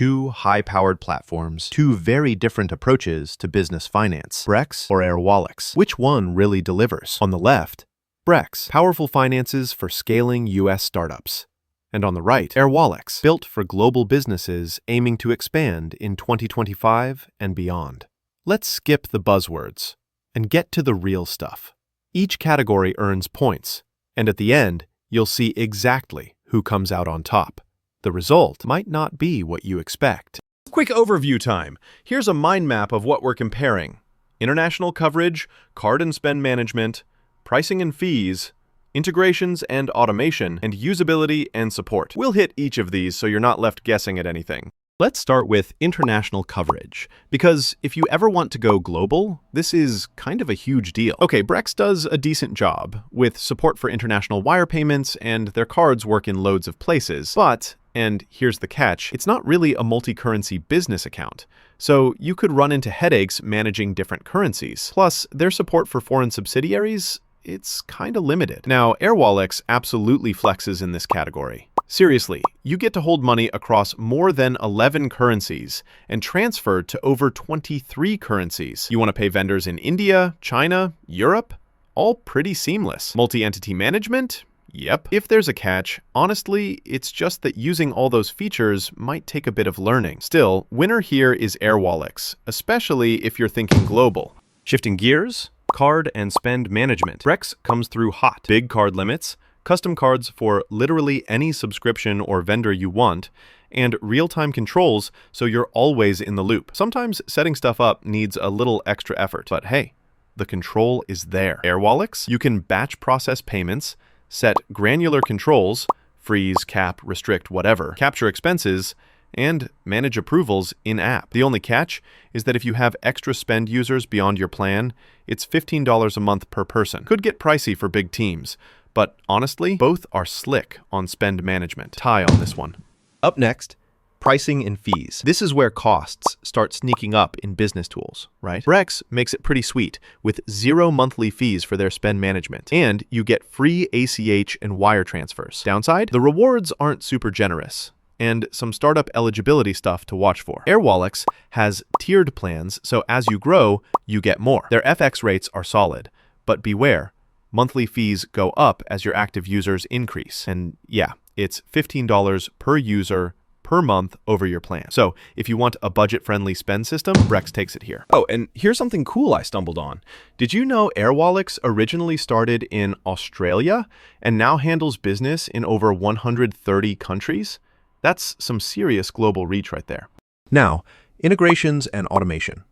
Two high-powered platforms, two very different approaches to business finance. Brex or Airwallex. Which one really delivers? On the left, Brex, powerful finances for scaling US startups. And on the right, Airwallex, built for global businesses aiming to expand in 2025 and beyond. Let's skip the buzzwords and get to the real stuff. Each category earns points, and at the end, you'll see exactly who comes out on top. The result might not be what you expect. Quick overview time. Here's a mind map of what we're comparing. International coverage, card and spend management, pricing and fees, integrations and automation, and usability and support. We'll hit each of these so you're not left guessing at anything. Let's start with international coverage, because if you ever want to go global, this is kind of a huge deal. Okay, Brex does a decent job with support for international wire payments, and their cards work in loads of places, but, and here's the catch, it's not really a multi-currency business account. So you could run into headaches managing different currencies. Plus, their support for foreign subsidiaries, it's kind of limited. Now, Airwallex absolutely flexes in this category. Seriously, you get to hold money across more than 11 currencies and transfer to over 23 currencies. You want to pay vendors in India, China, Europe? All pretty seamless. Multi-entity management? Yep. If there's a catch, honestly, it's just that using all those features might take a bit of learning. Still, winner here is Airwallex, especially if you're thinking global. Shifting gears, card and spend management. Brex comes through hot. Big card limits, custom cards for literally any subscription or vendor you want, and real-time controls so you're always in the loop. Sometimes setting stuff up needs a little extra effort, but hey, the control is there. Airwallex, you can batch process payments, set granular controls, freeze, cap, restrict, whatever, capture expenses, and manage approvals in-app. The only catch is that if you have extra spend users beyond your plan, it's $15 a month per person. Could get pricey for big teams, but honestly, both are slick on spend management. Tie on this one. Up next, pricing and fees. This is where costs start sneaking up in business tools, right? Brex makes it pretty sweet with 0 monthly fees for their spend management, and you get free ACH and wire transfers. Downside, the rewards aren't super generous, and some startup eligibility stuff to watch for. Airwallex has tiered plans, so as you grow, you get more. Their FX rates are solid, but beware, monthly fees go up as your active users increase. And yeah, it's $15 per user per month over your plan. So if you want a budget-friendly spend system, Brex takes it here. Oh, and here's something cool I stumbled on. Did you know Airwallex originally started in Australia and now handles business in over 130 countries? That's some serious global reach right there. Now, integrations and automation.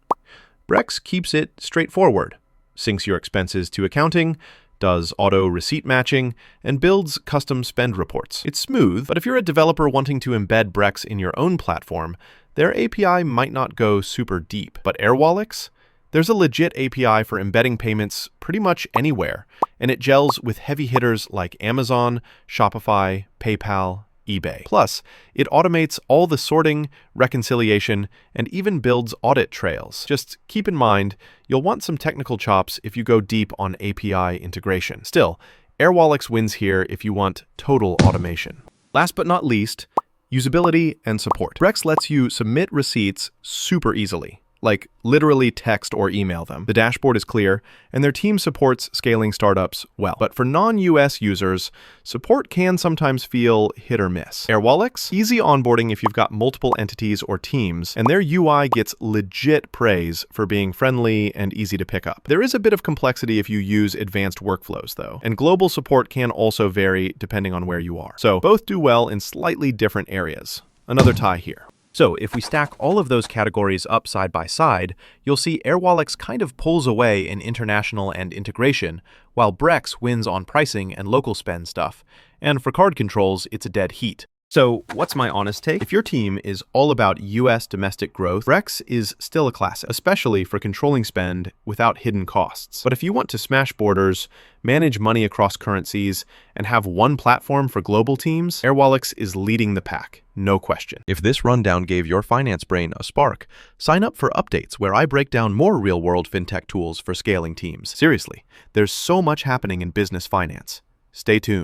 Brex keeps it straightforward, syncs your expenses to accounting, does auto receipt matching, and builds custom spend reports. It's smooth, but if you're a developer wanting to embed Brex in your own platform, their API might not go super deep. But Airwallex? There's a legit API for embedding payments pretty much anywhere, and it gels with heavy hitters like Amazon, Shopify, PayPal, eBay. Plus, it automates all the sorting, reconciliation, and even builds audit trails. Just keep in mind, you'll want some technical chops if you go deep on API integration. Still, Airwallex wins here if you want total automation. Last but not least, usability and support. Brex lets you submit receipts super easily, like literally text or email them. The dashboard is clear, and their team supports scaling startups well. But for non-US users, support can sometimes feel hit or miss. Airwallex, easy onboarding if you've got multiple entities or teams, and their UI gets legit praise for being friendly and easy to pick up. There is a bit of complexity if you use advanced workflows, though, and global support can also vary depending on where you are. So both do well in slightly different areas. Another tie here. So if we stack all of those categories up side by side, you'll see Airwallex kind of pulls away in international and integration, while Brex wins on pricing and local spend stuff. And for card controls, it's a dead heat. So what's my honest take? If your team is all about US domestic growth, Brex is still a classic, especially for controlling spend without hidden costs. But if you want to smash borders, manage money across currencies, and have one platform for global teams, Airwallex is leading the pack, no question. If this rundown gave your finance brain a spark, sign up for updates where I break down more real-world fintech tools for scaling teams. Seriously, there's so much happening in business finance. Stay tuned.